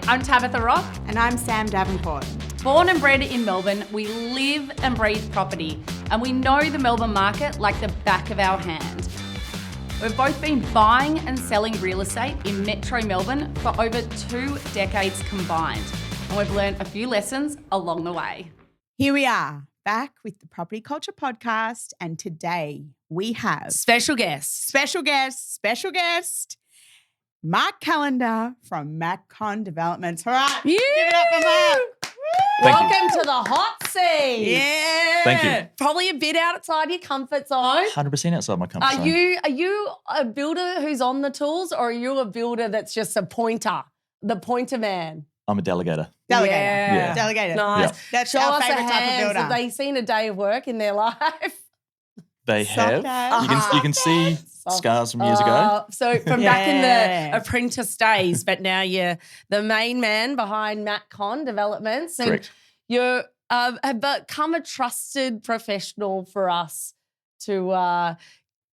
I'm Tabitha Rock. And I'm Sam Davenport. Born and bred in Melbourne, we live and breathe property, and we know the Melbourne market like the back of our hand. We've both been buying and selling real estate in Metro Melbourne for over 2 decades combined, and we've learned a few lessons along the way. Here we are, back with the Property Culture Podcast, and today we have Special guest, Mark Callender from MACCON Developments. All right, give it up for Mark. Welcome to the hot seat. Yeah. Thank you. Probably a bit outside your comfort zone. 100% outside my comfort zone. Are you a builder who's on the tools, or are you a builder that's just a pointer, the pointer man? I'm a delegator. Delegator. Yeah. Delegator. Nice. Yeah. That's Show our us favourite a type of hand. builder. Have they seen a day of work in their life? They have. Soft You can see scars from years ago. So from back in the apprentice days, but now you're the main man behind MACCON Developments. And Correct. you have become a trusted professional for us to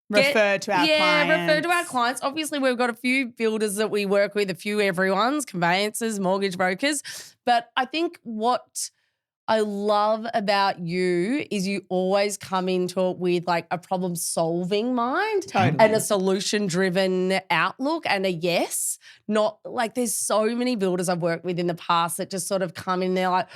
refer to our clients. refer to our clients. Obviously, we've got a few builders that we work with, a few everyone's, conveyancers, mortgage brokers. But I think what I love about you is you always come into it with like a problem-solving mind Totally. and a solution-driven outlook and a yes. Not like there's so many builders I've worked with in the past that just sort of come in there like,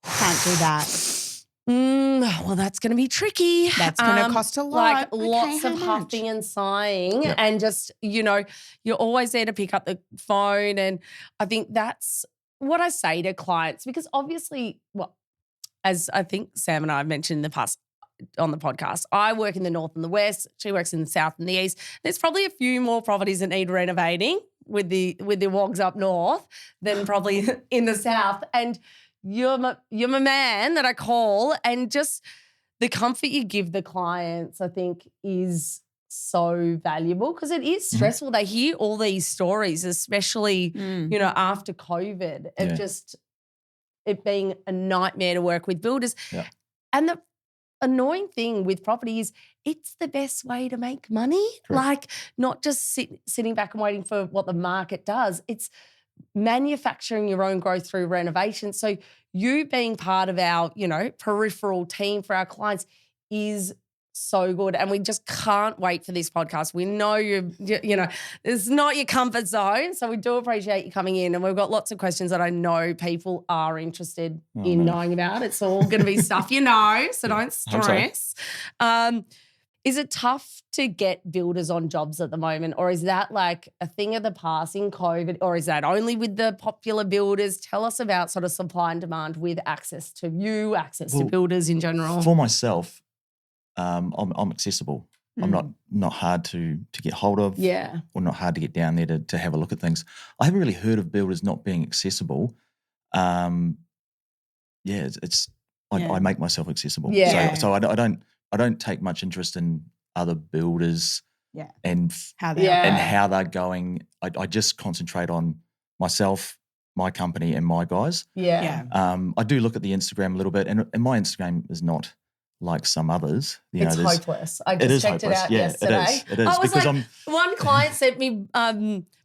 Can't do that. well, that's going to be tricky. That's going to cost a lot. Like Okay, lots how of much? huffing and sighing Yep. and just, you're always there to pick up the phone. And I think that's what I say to clients because obviously, well, as I think Sam and I have mentioned in the past on the podcast, I work in the north and the west. She works in the south and the east. There's probably a few more properties that need renovating with the wogs up north than probably in the south. And you're my man that I call, and just the comfort you give the clients, I think, is so valuable because it is stressful. They hear all these stories, especially after COVID, of Yeah. just it being a nightmare to work with builders. Yeah. And the annoying thing with property is it's the best way to make money. Correct. Like not just sitting back and waiting for what the market does. It's manufacturing your own growth through renovation. So you being part of our, peripheral team for our clients is so good. And we just can't wait for this podcast. We know it's not your comfort zone. So we do appreciate you coming in. And we've got lots of questions that I know people are interested in knowing about. It's all going to be stuff so don't stress. Is it tough to get builders on jobs at the moment, or is that like a thing of the past in COVID, or is that only with the popular builders? Tell us about sort of supply and demand with access to builders in general. For myself, I'm accessible. I'm not hard to get hold of. Yeah. Or not hard to get down there to have a look at things. I haven't really heard of builders not being accessible. I make myself accessible. Yeah. So I don't take much interest in other builders and How they and how they're going. I just concentrate on myself, my company, and my guys. Yeah. I do look at the Instagram a little bit, and my Instagram is not like some others. It's there's- hopeless. I It just is checked hopeless. it out Yeah, yesterday. it is. I was Because like, one client sent me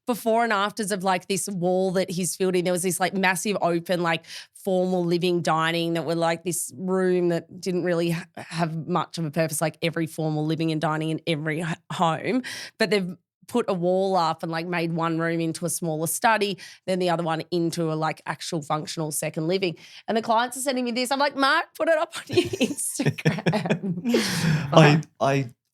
before and afters of like this wall that he's filled in. There was this like massive open like formal living dining that were like this room that didn't really have much of a purpose, like every formal living and dining in every home. But they've put a wall up and like made one room into a smaller study, then the other one into a like actual functional second living. And the clients are sending me this. I'm like, Mark, put it up on your Instagram.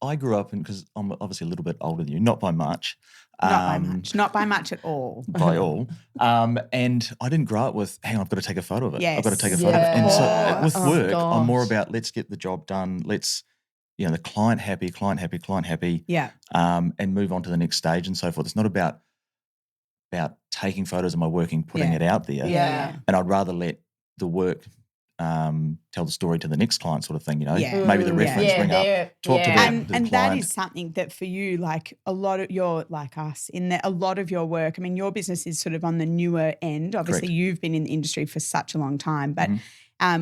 I grew up because I'm obviously a little bit older than you, not by much. Not by much at all. By all. And I didn't grow up with, hang on, I've got to take a photo of it. Yes. I've got to take a photo of it. And so with Oh, work, gosh. I'm more about let's get the job done. Let's, the client happy, Yeah. and move on to the next stage and so forth. It's not about taking photos of my work and putting it out there. Yeah. And I'd rather let the work tell the story to the next client sort of thing, Yeah. Maybe the reference ring up, talk to And the that client. is something that for you, like a lot of your, like us, in that a lot of your work, I mean, your business is sort of on the newer end. Obviously, Correct. you've been in the industry for such a long time, but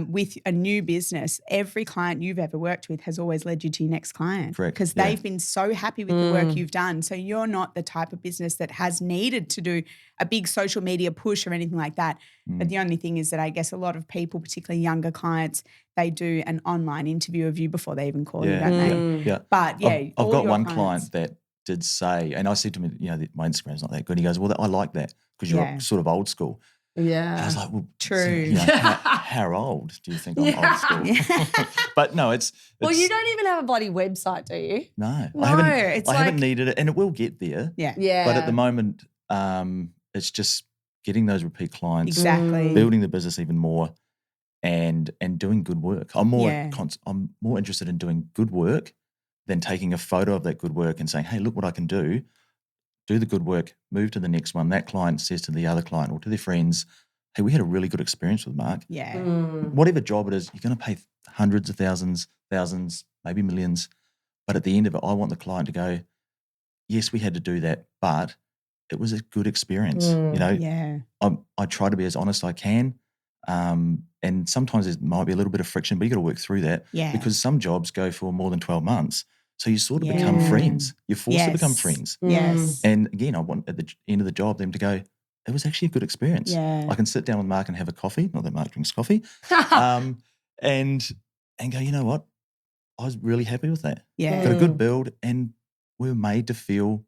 with a new business, every client you've ever worked with has always led you to your next client. Correct, Because yeah. they've been so happy with the work you've done. So you're not the type of business that has needed to do a big social media push or anything like that. But the only thing is that I guess a lot of people, particularly younger clients, they do an online interview of you before they even call you, don't they? Yeah. But yeah, I've all got your one clients- client that did say, and I said to him, my Instagram's not that good. He goes, well, I like that because you're Yeah. sort of old school. And I was like, well, True. how old do you think I'm old school? But no, it's Well, you don't even have a bloody website, do you? no, No, I haven't needed it, and it will get there. Yeah. Yeah. But at the moment, it's just getting those repeat clients, Exactly. building the business even more, and doing good work. I'm more Yeah. I'm more interested in doing good work than taking a photo of that good work and saying, hey, look what I can do. Do the good work, move to the next one. That client says to the other client or to their friends, hey, we had a really good experience with Mark. Yeah. Whatever job it is, you're going to pay hundreds of thousands, maybe millions. But at the end of it, I want the client to go, yes, we had to do that, but it was a good experience. Yeah. I try to be as honest as I can. And sometimes there might be a little bit of friction, but you got to work through that. Yeah. Because some jobs go for more than 12 months. So you sort of become friends. You're forced to become Yes. friends. Yes. And again, I want at the end of the job them to go, it was actually a good experience. Yeah. I can sit down with Mark and have a coffee, not that Mark drinks coffee, and go, you know what? I was really happy with that. Yeah. Got a good build and we were made to feel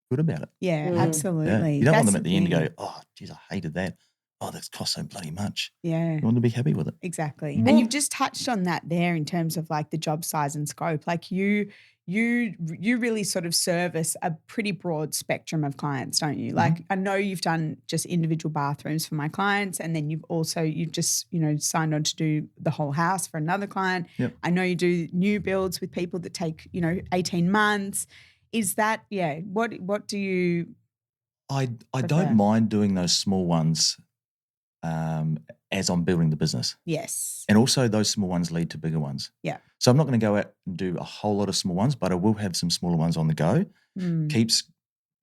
good about it. Yeah, Yeah. absolutely. You don't want That's them at the the end to thing. go, oh, geez, I hated that. Oh, that's cost so bloody much. Yeah. You want them to be happy with it. Exactly. Well- And you've just touched on that there in terms of like the job size and scope. Like you really sort of service a pretty broad spectrum of clients, don't you? Like I know you've done just individual bathrooms for my clients, and then you've just, signed on to do the whole house for another client. Yep. I know you do new builds with people that take, 18 months. Is that, what do you I prefer? don't mind doing those small ones as I'm building the business. Yes. And also those small ones lead to bigger ones. Yeah. So I'm not going to go out and do a whole lot of small ones, but I will have some smaller ones on the go. Keeps,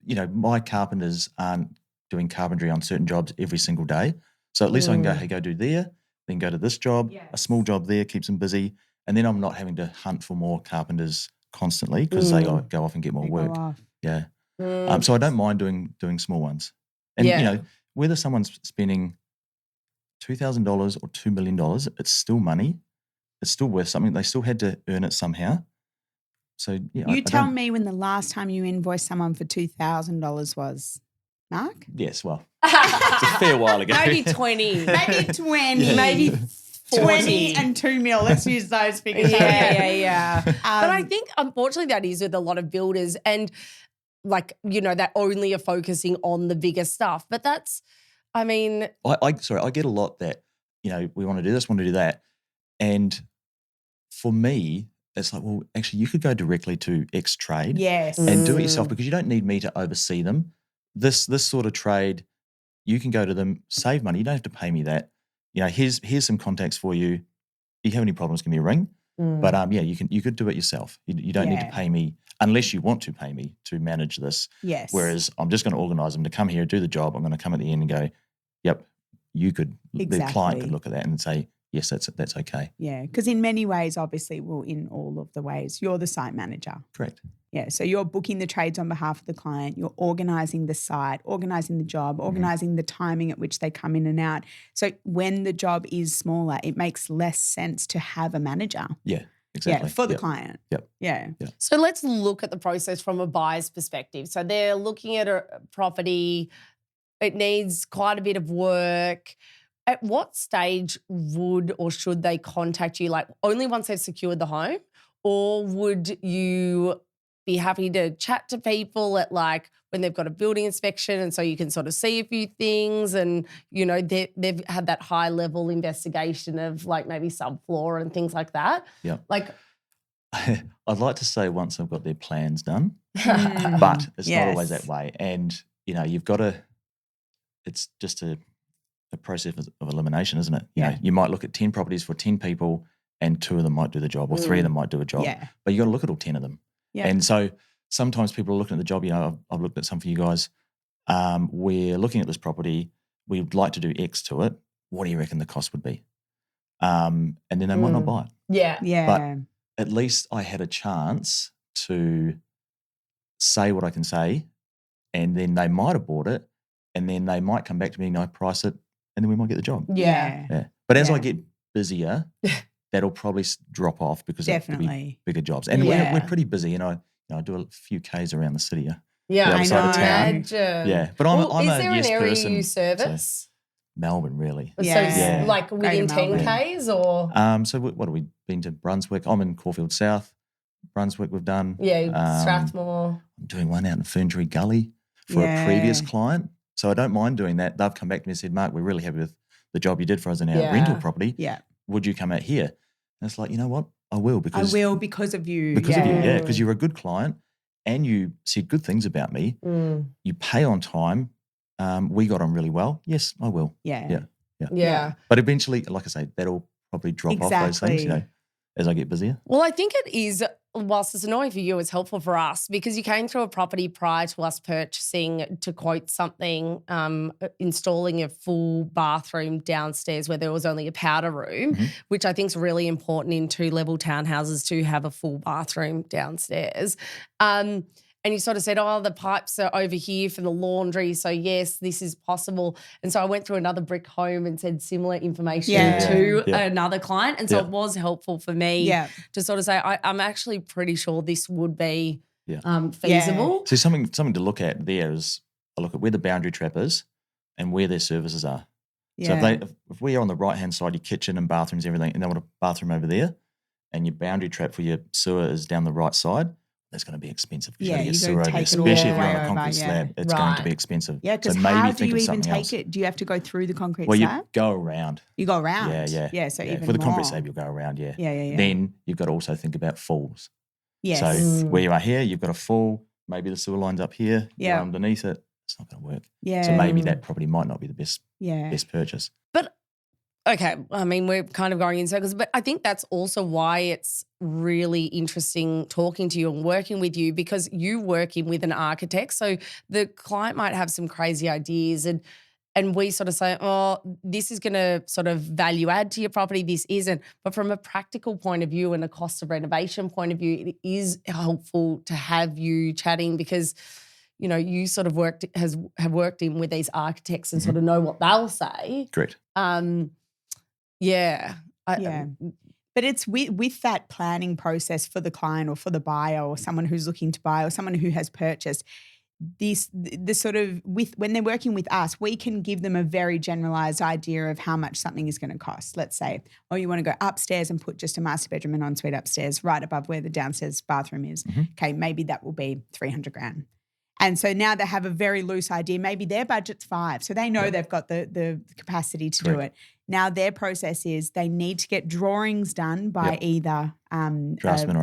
my carpenters aren't doing carpentry on certain jobs every single day. So at least I can go, hey, go do there, then go to this job, a small job there, keeps them busy. And then I'm not having to hunt for more carpenters constantly because they go off and get more They go work. off. Yeah. So I don't mind doing small ones. And, Yeah. whether someone's spending $2,000 or $2 million, it's still money. It's still worth something. They still had to earn it somehow. So, yeah. You tell me when the last time you invoiced someone for $2,000 was, Mark? Yes, well, it's a fair while ago. Maybe 20. Maybe 20. Maybe 40. 20 and 2 mil. Let's use those figures. Yeah. But I think, unfortunately, that is with a lot of builders and that only are focusing on the bigger stuff. But that's, I mean. I get a lot that, we want to do this, want to do that. And for me, it's like, well, actually, you could go directly to X trade Yes. and do it yourself because you don't need me to oversee them. This sort of trade, you can go to them, save money. You don't have to pay me that. Here's some contacts for you. If you have any problems, give me a ring. But you could do it yourself. You don't need to pay me unless you want to pay me to manage this. Yes. Whereas I'm just going to organise them to come here, do the job. I'm going to come at the end and go, yep, the client could look at that and say, yes, that's okay. Yeah, because in many ways, obviously, in all of the ways, you're the site manager. Correct. Yeah, so you're booking the trades on behalf of the client, you're organising the site, organising the job, organising the timing at which they come in and out. So when the job is smaller, it makes less sense to have a manager. Yeah, exactly. Yeah, for the client. Yep. Yeah. So let's look at the process from a buyer's perspective. So they're looking at a property. It needs quite a bit of work. At what stage would or should they contact you? Like only once they've secured the home? Or would you be happy to chat to people at when they've got a building inspection and so you can sort of see a few things and, they've had that high level investigation of maybe subfloor and things like that? Yeah. Like I'd like to say once I've got their plans done, but it's not always that way. And, you've got to, it's just a process of elimination, isn't it? You might look at 10 properties for 10 people and 2 of them might do the job or 3 of them might do a job. Yeah. But you got to look at all 10 of them. Yeah. And so sometimes people are looking at the job, I've looked at some for you guys. We're looking at this property. We'd like to do X to it. What do you reckon the cost would be? and then they might not buy it. Yeah. Yeah. At least I had a chance to say what I can say, and then they might have bought it, and then they might come back to me and I price it, and then we might get the job. Yeah. Yeah. But as I Yeah. get busier, that'll probably drop off because there'll be Definitely. bigger jobs. And Yeah. we're pretty busy, and I do a few Ks around the city. Yeah. the other I side of know. town. Imagine. Yeah. But I'm Is a there yes an area person. you so service? Melbourne, really. So Yeah. it's like within Greater 10 Ks or? So what have we been to? Brunswick. I'm in Caulfield South. Brunswick we've done. Yeah, Strathmore. I'm doing one out in Ferntree Gully for a previous Yeah. client. So I don't mind doing that. They've come back to me and said, Mark, we're really happy with the job you did for us in our Yeah. rental property. Yeah. Would you come out here? And it's like, you know what? I will I because will because of you. because of you. yeah. Yeah, because you're a good client and you said good things about me. You pay on time. We got on really well. Yes, I will. Yeah. Yeah. But eventually, like I say, that'll probably drop off those things, Exactly. as I get busier. Well, I think it is, whilst it's annoying for you, it's helpful for us because you came through a property prior to us purchasing to quote something, installing a full bathroom downstairs where there was only a powder room, which I think is really important in 2-level townhouses to have a full bathroom downstairs. And you sort of said, oh, the pipes are over here for the laundry. So, yes, this is possible. And so I went through another brick home and said similar information to another client. And so it was helpful for me to sort of say, I'm actually pretty sure this would be feasible. So something to look at there is I look at where the boundary trap is and where their services are. Yeah. So if we are on the right-hand side, your kitchen and bathrooms, everything, and they want a bathroom over there, and your boundary trap for your sewer is down the right side, that's going to be expensive. Yeah, You you got to gotta get sewer over, take it all especially the if you're on way a concrete over, slab. It's going to be expensive. Yeah, because so maybe how do think you of even something take else. it? Do you have to go through the concrete Well, slab? you go around. You go around. Yeah. So even for the concrete more. slab, you'll go around. Yeah. Yeah. Then you've got to also think about falls. Yes. So where you are here, you've got a fall. Maybe the sewer line's up here. Yeah. You're underneath it. It's not going to work. Yeah. So maybe that property might not be the best purchase. But, okay, I mean, we're kind of going in circles, but I think that's also why it's really interesting talking to you and working with you because you working with an architect. So the client might have some crazy ideas and we sort of say, oh, this is going to sort of value add to your property, this isn't. But from a practical point of view and a cost of renovation point of view, it is helpful to have you chatting because, you know, you sort of have worked in with these architects and sort of know what they'll say. Correct. But it's with that planning process for the client or for the buyer or someone who's looking to buy or someone who has purchased, when they're working with us, we can give them a very generalized idea of how much something is going to cost. Let's say, oh, you want to go upstairs and put just a master bedroom and ensuite upstairs right above where the downstairs bathroom is. Okay, maybe that will be 300 grand. And so now they have a very loose idea. Maybe their budget's 5. So they know they've got the capacity to do it. Now their process is they need to get drawings done by either draftsman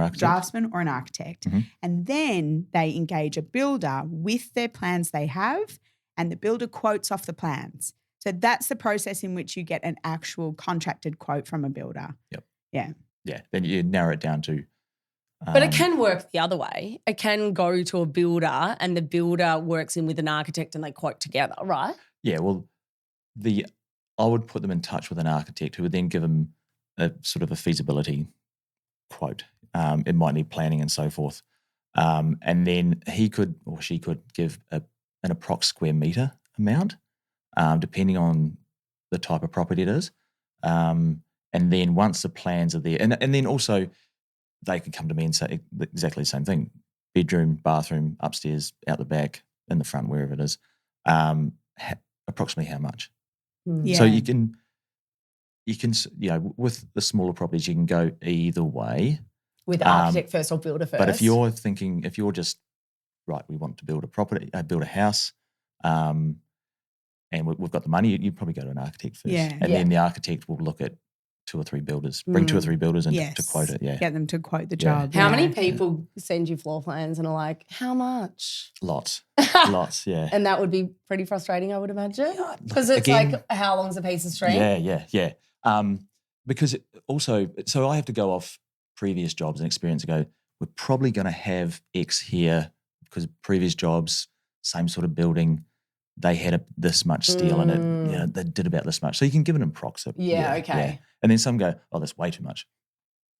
or an architect. And then they engage a builder with their plans they have and the builder quotes off the plans. So that's the process in which you get an actual contracted quote from a builder. Yeah. Then you narrow it down to but it can work the other way. It can go to a builder and the builder works in with an architect and they quote together, right? Yeah, well, I would put them in touch with an architect who would then give them a sort of a feasibility quote. It might need planning and so forth. And then he could or she could give an approx square metre amount, depending on the type of property it is. And then once the plans are there, and then also they can come to me and say exactly the same thing: bedroom, bathroom, upstairs, out the back, in the front, wherever it is. Approximately how much? So you can, with the smaller properties, you can go either way. With architect first or builder first. But if you're just right, we want to build a property, build a house, and we've got the money, you'd probably go to an architect first, and then the architect will look at 2 or 3 builders, bring 2 or 3 builders in to quote it. Yeah, get them to quote the job. How many people send you floor plans and are like, how much? Lots. Yeah. And that would be pretty frustrating, I would imagine, because it's like, how long's a piece of string? Yeah. Because so I have to go off previous jobs and experience and go, we're probably going to have X here because previous jobs, same sort of building, they had this much steel in it. They did about this much. So you can give it an approximate. Yeah, okay. And then some go, oh, that's way too much.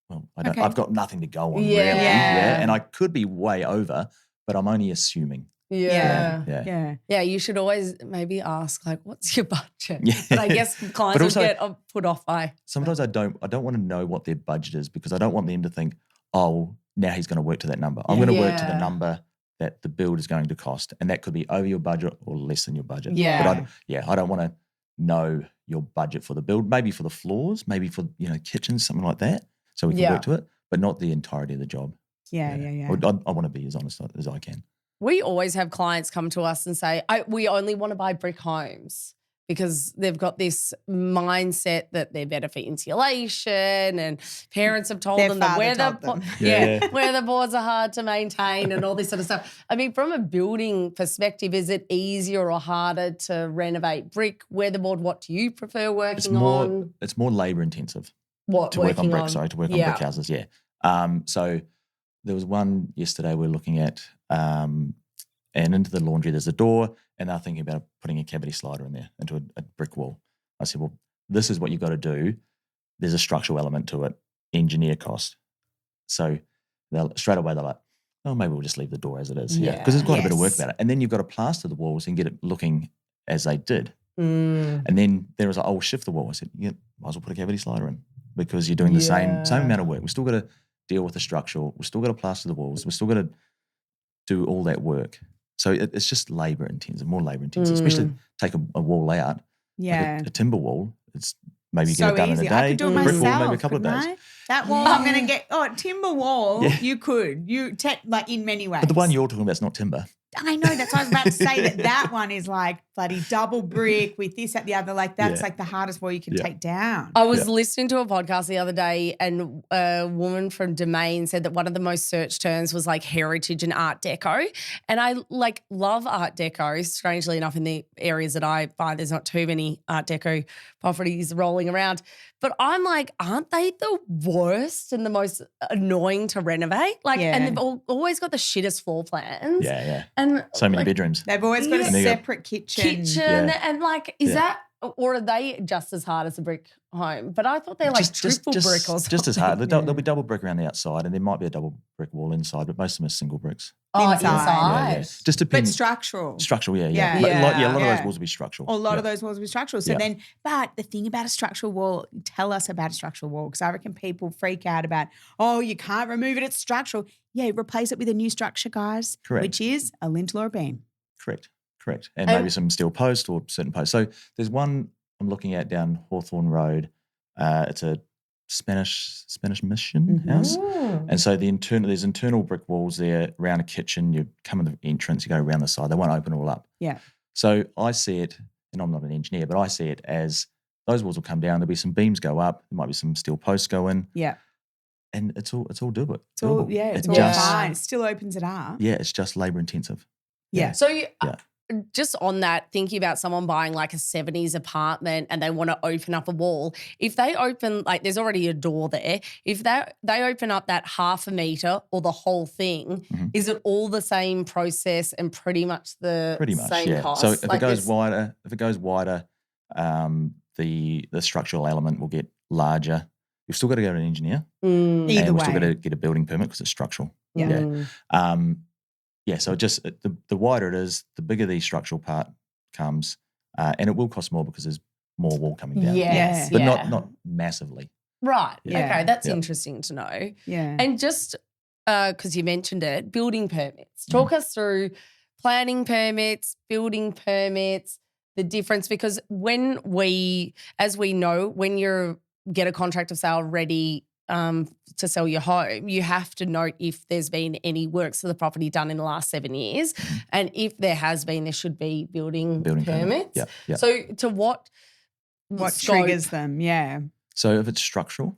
Well, I've got nothing to go on, Yeah. really. Yeah. And I could be way over, but I'm only assuming. Yeah. You should always maybe ask, like, what's your budget? Yeah. But I guess clients But also, would get put off by. Sometimes I don't want to know what their budget is because I don't want them to think, oh, now he's going to work to that number. I'm going to work to the number that the build is going to cost. And that could be over your budget or less than your budget. Yeah. But I don't want to know your budget for the build, maybe for the floors, maybe for, kitchens, something like that. So we can work to it, but not the entirety of the job. Yeah. I want to be as honest as I can. We always have clients come to us and say, we only want to buy brick homes because they've got this mindset that they're better for insulation and parents have told them that where the boards are hard to maintain and all this sort of stuff. I mean, from a building perspective, is it easier or harder to renovate brick, weatherboard? What do you prefer working on? It's more labour intensive. To work on brick brick houses, so there was one yesterday we're looking at, and into the laundry there's a door, and they're thinking about putting a cavity slider in there into a brick wall. I said, well, this is what you've got to do. There's a structural element to it, engineer cost. So straight away they're like, oh, maybe we'll just leave the door as it is. Because there's quite a bit of work about it. And then you've got to plaster the walls and get it looking as they did. And then there was like, oh, we'll shift the wall. I said, might as well put a cavity slider in because you're doing the same amount of work. We've still got to deal with the structural. We've still got to plaster the walls. We've still got to do all that work. So it's just labour intensive, more labour intensive, especially take a wall out. Yeah. Like a timber wall, it's maybe so get it done easy. in a day. I could do it brick myself, wall, maybe a couple of days. That wall I'm going to get, timber wall, you could. Like in many ways. But the one you're talking about is not timber. I know, that's what I was about to say, that one is like bloody double brick with this, that, the other. Like that's like the hardest wall you can take down. I was listening to a podcast the other day and a woman from Domain said that one of the most searched terms was like heritage and art deco. And I love art deco, strangely enough, in the areas that I find there's not too many art deco properties rolling around. But I'm like, aren't they the worst and the most annoying to renovate? And they've always got the shittest floor plans. Yeah. And so many bedrooms. They've always got a separate kitchen. And is that, or are they just as hard as a brick home? But I thought they're like triple brick or something. Just as hard. There'll be double brick around the outside and there might be a double brick wall inside, but most of them are single bricks. Inside. Yeah. Just depends. But structural. Structural, Yeah. A lot of those walls will be structural. A lot of those walls will be structural. So then, but the thing about a structural wall, tell us about a structural wall, because I reckon people freak out about, you can't remove it, it's structural. Yeah, replace it with a new structure, guys. Correct. Which is a lintel or a beam. Correct. And maybe some steel post or certain posts. So there's one I'm looking at down Hawthorne Road. It's a Spanish mission house. And so there's internal brick walls there around a kitchen. You come in the entrance, you go around the side. They won't open all up. Yeah. So I see it, and I'm not an engineer, but I see it as those walls will come down. There'll be some beams go up. There might be some steel posts go in. Yeah. And it's all doable. It's all fine. It still opens it up. Yeah, it's just labour intensive. Yeah. So just on that, thinking about someone buying like a 70s apartment and they want to open up a wall, if they open, there's already a door there, if they open up that half a metre or the whole thing, is it all the same process and pretty much the same cost? So if it goes wider, the structural element will get larger. You've still got to go to an engineer. Either way. We've still got to get a building permit because it's structural. So just the wider it is, the bigger the structural part comes, and it will cost more because there's more wall coming down. Yes, but not massively. Right. Yeah. Okay, that's interesting to know. Yeah. And just because you mentioned it, building permits. Talk us through planning permits, building permits, the difference, because as we know, when you get a contract of sale ready to sell your home, you have to note if there's been any works to the property done in the last 7 years. And if there has been, there should be building permits. Yeah. So to what triggers them, So if it's structural,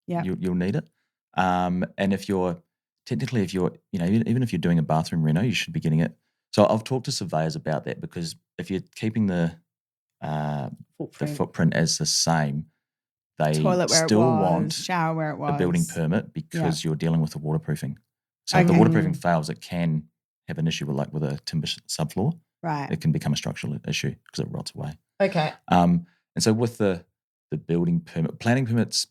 you'll need it. And if you're even if you're doing a bathroom reno, you should be getting it. So I've talked to surveyors about that, because if you're keeping the footprint as the same, they toilet where still it was, want shower where it was, a building permit, because you're dealing with the waterproofing. So if the waterproofing fails, it can have an issue with a timber subfloor. Right. it can become a structural issue because it rots away. Okay. And so with the building permit, planning permits,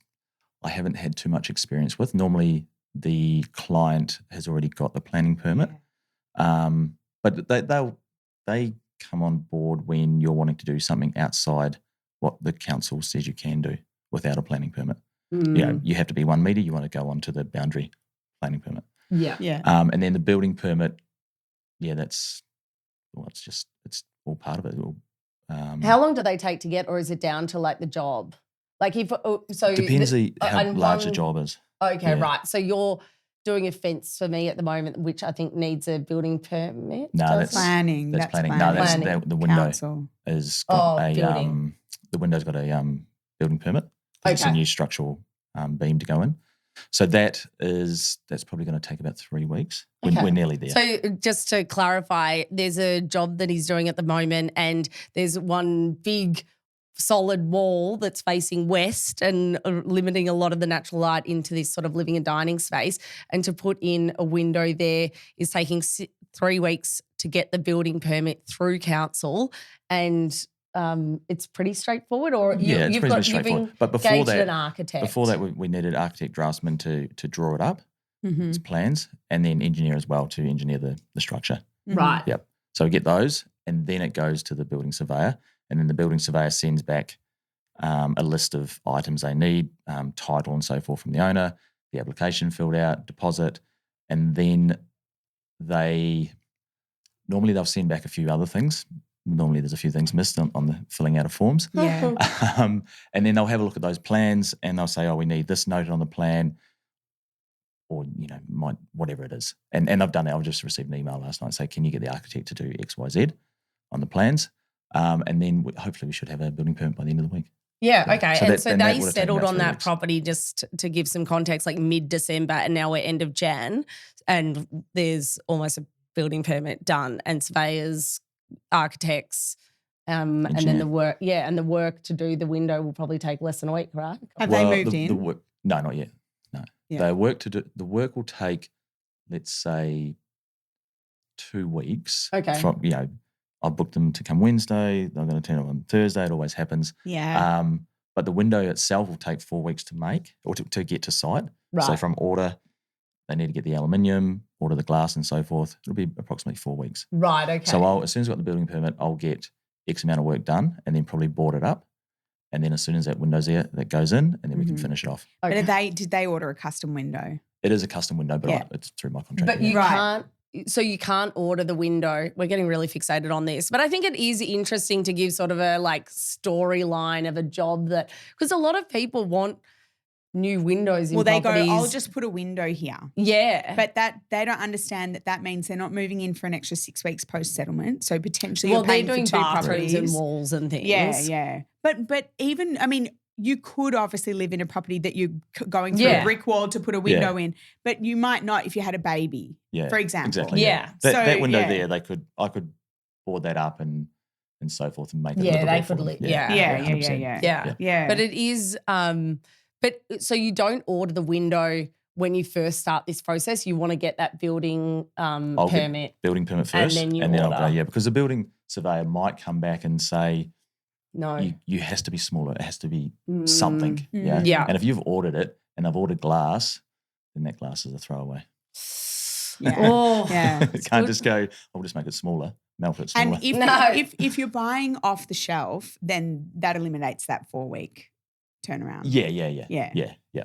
I haven't had too much experience with. Normally, the client has already got the planning permit, but they come on board when you're wanting to do something outside what the council says you can do without a planning permit. You have to be 1 metre. You want to go onto the boundary planning permit. Yeah. Yeah. And then the building permit, it's all part of it. How long do they take to get, or is it down to like the job? Like if so, Depends how and large the job is. Okay, Yeah. right. So you're doing a fence for me at the moment, which I think needs a building permit. No, doesn't that's it? Planning. That's That's planning. planning. No, that's Planning. the window Council. has got building. the window's got a building permit. It's a Okay. new structural beam to go in. So that's probably going to take about 3 weeks. Okay. We're nearly there. So just to clarify, there's a job that he's doing at the moment, and there's one big solid wall that's facing west and limiting a lot of the natural light into this sort of living and dining space. And to put in a window there is taking 3 weeks to get the building permit through council, and it's pretty straightforward. Or it's pretty much straightforward. But before that, an architect. we needed architect draftsman to draw it up, Mm-hmm. its plans, and then engineer as well to engineer the structure. Right. Yep. So we get those, and then it goes to the building surveyor, and then the building surveyor sends back a list of items they need, title and so forth from the owner, the application filled out, deposit, and then they'll send back a few other things. Normally there's a few things missed on the filling out of forms. Yeah. And then they'll have a look at those plans and they'll say, we need this noted on the plan, or, whatever it is. And I've done that. I've just received an email last night saying, can you get the architect to do X, Y, Z on the plans? And then hopefully we should have a building permit by the end of the week. Yeah, okay. So and that they would have taken settled about on 3 that weeks. property, just to give some context, like mid-December, and now we're end of Jan, and there's almost a building permit done, and surveyors, architects, and then the work to do the window will probably take less than a week, right? Have they moved in? No, not yet. No. Yeah. The work will take, let's say, 2 weeks. Okay. From, I've booked them to come Wednesday. They're going to turn up on Thursday. It always happens. Yeah. But the window itself will take 4 weeks to make or to get to site. Right. So from order, they need to get the aluminium, order the glass and so forth. It'll be approximately 4 weeks. Right, okay. So as soon as I've got the building permit, I'll get X amount of work done and then probably board it up. And then as soon as that window's there, that goes in and then we can finish it off. Okay. But did they order a custom window? It is a custom window, but Yeah. it's through my contract. But you Right. you can't order the window. We're getting really fixated on this, but I think it is interesting to give sort of a storyline of a job because a lot of people want new windows in They properties. go, I'll just put a window here. Yeah. But that they don't understand that means they're not moving in for an extra 6 weeks post-settlement. So potentially well, you're they're paying doing for 2 bathrooms properties. and walls and things. Yeah. But even, you could obviously live in a property that you're going through Yeah. a brick wall to put a window in, but you might not if you had a baby, for example. Exactly. Yeah. That window yeah. there, I could board that up and so forth and make it Yeah, livable they for could them. Yeah. 100%. Yeah. But it is, but so you don't order the window when you first start this process. You want to get that building I'll get permit. building permit And first, then you I'll order. go, because the building surveyor might come back and say, No. you has to be smaller. It has to be something. Yeah. Yeah. And if you've ordered it and I've ordered glass, then that glass is a throwaway. Yeah. Oh. Yeah. It can't just go, I'll just make it smaller, melt it smaller. And if, No. if you're buying off the shelf, then that eliminates that 4-week turnaround. Yeah.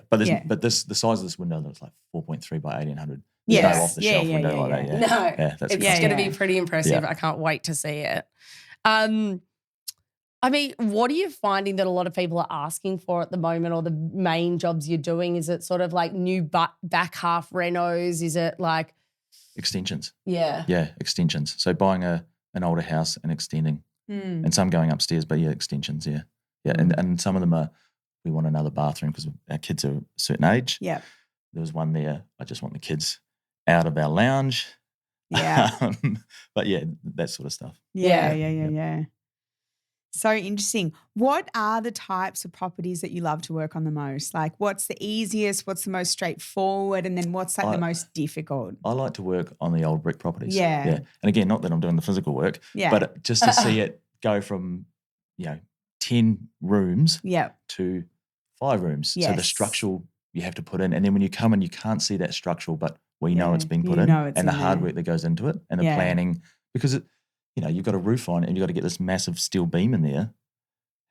But the size of this window looks like 4.3 by 1800. Yes. No off the shelf window like that. Yeah. No. Yeah, that's It's custom. going to be pretty impressive. Yeah. I can't wait to see it. What are you finding that a lot of people are asking for at the moment, or the main jobs you're doing? Is it sort of like new back half renos? Is it like Extensions. Yeah. Yeah, extensions. So buying an older house and extending. And some going upstairs, but extensions, yeah. And some of them are, we want another bathroom because our kids are a certain age. Yeah. There was one there, I just want the kids out of our lounge. Yeah. But that sort of stuff. Yeah. So interesting. What are the types of properties that you love to work on the most? Like what's the easiest, what's the most straightforward, and then what's like the most difficult? I like to work on the old brick properties. Yeah. And again, not that I'm doing the physical work, Yeah. but just to see it go from, 10 rooms to 5 rooms. So the Yes. structural you have to put in. And then when you come in, you can't see that structural, but we know it's being put you in, know it's and the in hard there. work that goes into it and the planning, because you've got a roof on and you've got to get this massive steel beam in there.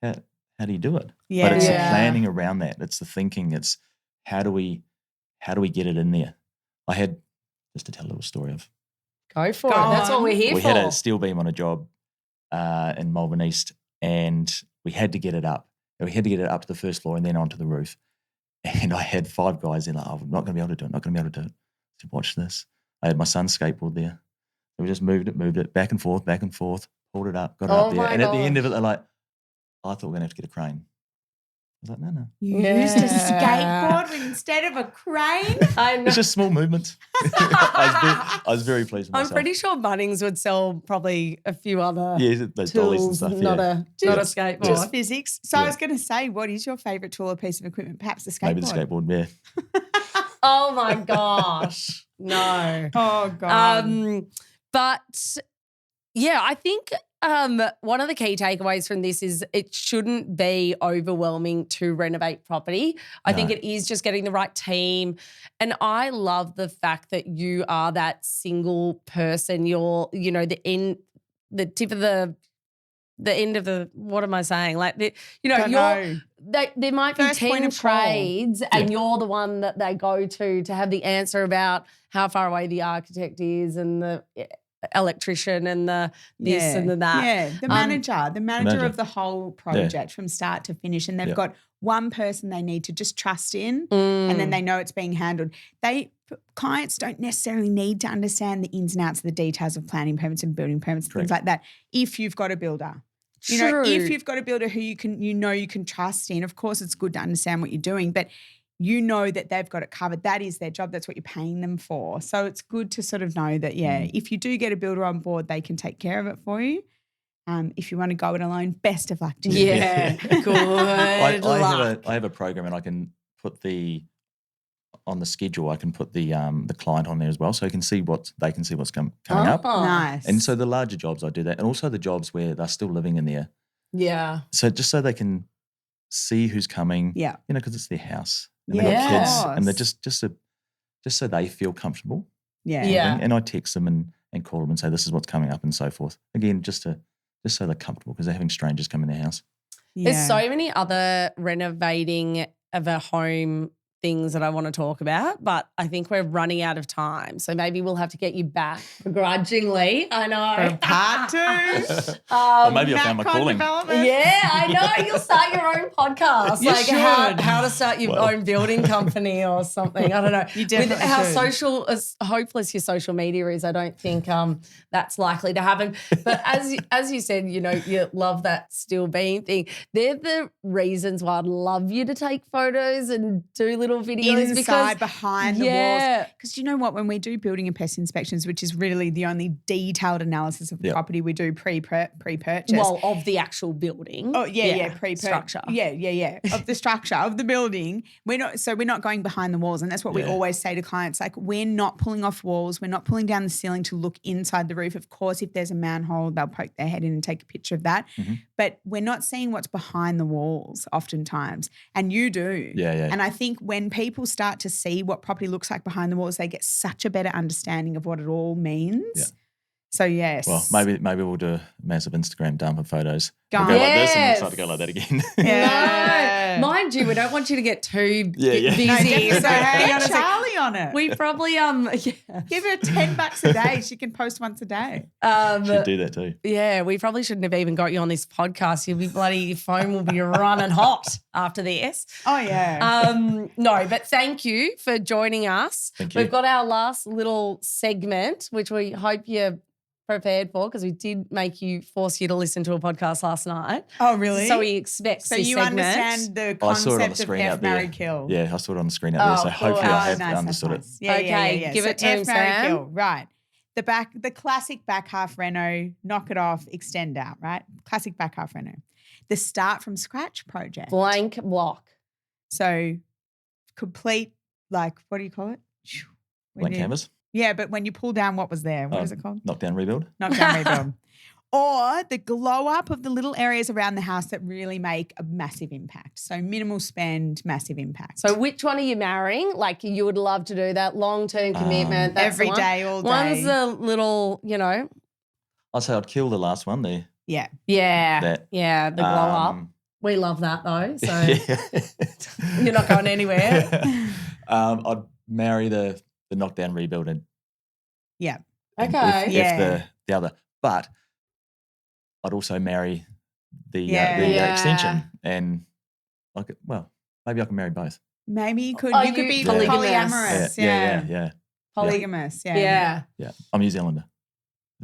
How do you do it? Yeah. But it's the Yeah. planning around that. It's the thinking. It's how do we get it in there? I had, just to tell a little story of, Go for Go it. That's what on. we're here we for. had a steel beam on a job in Melbourne East, and we had to get it up. We had to get it up to the first floor and then onto the roof. And I had 5 guys in, like, I'm not going to be able to do it, not going to be able to do it. I said, watch this. I had my son's skateboard there. So we just moved it, back and forth, pulled it up, got it up there. my And at the end of it, gosh. they're like, I thought we were going to have to get a crane. I was like, no. You Yeah. used a skateboard instead of a crane? I know. It's just small movements. I was very pleased with I'm myself. pretty sure Bunnings would sell probably a few other those dollies and tools, stuff. not a skateboard. Just physics. So I Yeah. was going to say, what is your favourite tool or piece of equipment? Perhaps the skateboard. Maybe the skateboard, yeah. Oh my gosh. No. Oh, God. But yeah, I think one of the key takeaways from this is it shouldn't be overwhelming to renovate property. I think No. it is just getting the right team. And I love the fact that you are that single person. You're, the tip of the end of the, what am I saying? Like, Don't know. there might be First point 10 of call. trades and you're the one that they go to have the answer about how far away the architect is and the electrician and the this and the that. Yeah, the manager of the whole project from start to finish. And they've got one person they need to just trust in and then they know it's being handled. Clients don't necessarily need to understand the ins and outs of the details of planning permits and building permits and things like that if you've got a builder. If you've got a builder who you can trust in, of course it's good to understand what you're doing, but you know that they've got it covered. That is their job. That's what you're paying them for. So it's good to sort of know that, if you do get a builder on board, they can take care of it for you. If you want to go it alone, best of luck to you. Yeah, good luck. I have a program, and I can put on the schedule. I can put the client on there as well, so they can see what's coming up. Nice. And so the larger jobs, I do that, and also the jobs where they're still living in there. Yeah. So just so they can see who's coming. Yeah. Because it's their house. And they got kids, and they're just so they feel comfortable. Yeah. Yeah. And I text them and call them and say, this is what's coming up and so forth. Again, just so they're comfortable, because they're having strangers come in their house. Yeah. There's so many other renovating of a home things that I want to talk about, but I think we're running out of time. So maybe we'll have to get you back begrudgingly. I know. For part 2. Or maybe I found my MACCON calling. Developments. Yeah, I know. You'll start your own podcast. You should. How to start your own building company or something. I don't know. You definitely With how should. as hopeless your social media is, I don't think that's likely to happen. But as you said, you love that steel beam thing. They're the reasons why I'd love you to take photos and do little videos Inside, behind the Yeah. walls. Because you know what? When we do building and pest inspections, which is really the only detailed analysis of the property we do pre-purchase. Well, of the actual building. Oh, yeah, structure. Yeah. Of the structure, of the building. We're not going behind the walls. And that's what we always say to clients. Like, we're not pulling off walls. We're not pulling down the ceiling to look inside the roof. Of course, if there's a manhole, they'll poke their head in and take a picture of that. Mm-hmm. But we're not seeing what's behind the walls oftentimes. And you do. Yeah. And I think when people start to see what property looks like behind the walls, they get such a better understanding of what it all means. Yeah. So, yes. Well, maybe we'll do a massive Instagram dump of photos. Go We'll go on. like this and we'll Yes. start to go like that again. Yeah. No, mind you, we don't want you to get too Yeah. busy. No, definitely. So hang Get on a sec. Charlie on it. We probably Give her $10 a day. She can post once a day. Should do that too. Yeah, we probably shouldn't have even got you on this podcast. Your phone will be running hot after this. Oh, yeah. No, but thank you for joining us. Thank you. We've got our last little segment, which we hope you're prepared for, because we did force you to listen to a podcast last night. Oh, really? So we expect So this you segment. understand the I saw it on the concept of screen F, out there. marry, kill. Yeah, I saw it on the screen out there. So cool. hopefully I have nice, understood nice. it. Yeah, Okay, yeah. give So it to F, him, marry, Sam. kill. Right. the classic back half reno, knock it off, extend out, right? Classic back half reno. The start from scratch project. Blank block. So complete, like, what do you call it? Blank canvas. Yeah, but when you pull down what was there, what is it called? Knock down, rebuild. Knock down, rebuild. Or the glow up of the little areas around the house that really make a massive impact. So minimal spend, massive impact. So which one are you marrying? Like you would love to do that long-term commitment. That's every the one. day, all day. One's a little, I'd say I'd kill the last one there. Yeah. Yeah. That, yeah, the glow up. We love that though. So you're not going anywhere. I'd marry the knockdown rebuild and Okay. if the other. But I'd also marry the extension and maybe I can marry both. Maybe you could. Oh, you could be polygamous. polyamorous. Yeah. Polygamous. Yeah. Yeah. I'm New Zealander.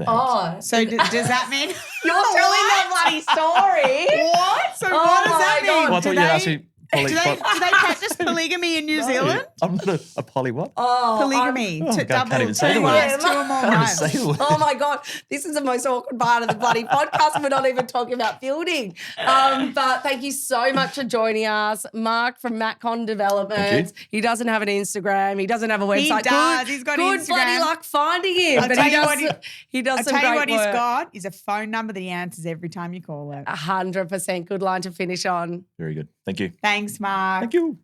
Oh. So does that mean You're telling that bloody story. what? So what does that my mean? God. Well, I thought you asked me. Do they practice polygamy in New Zealand? I'm not a poly what? Oh, Polygamy. I can't even say two the word. wives, two or more Can't even wives. say the word. Oh my God, this is the most awkward part of the bloody podcast. We're not even talking about building. But thank you so much for joining us. Mark from MACCON Developments. He doesn't have an Instagram. He doesn't have a website. He does. He's got good Instagram. bloody luck finding him. I'll But tell he you does, what he does I'll some tell you great what he's work. got is a phone number that he answers every time you call it. 100%. Good line to finish on. Very good. Thank you. Thanks, Mark. Thank you.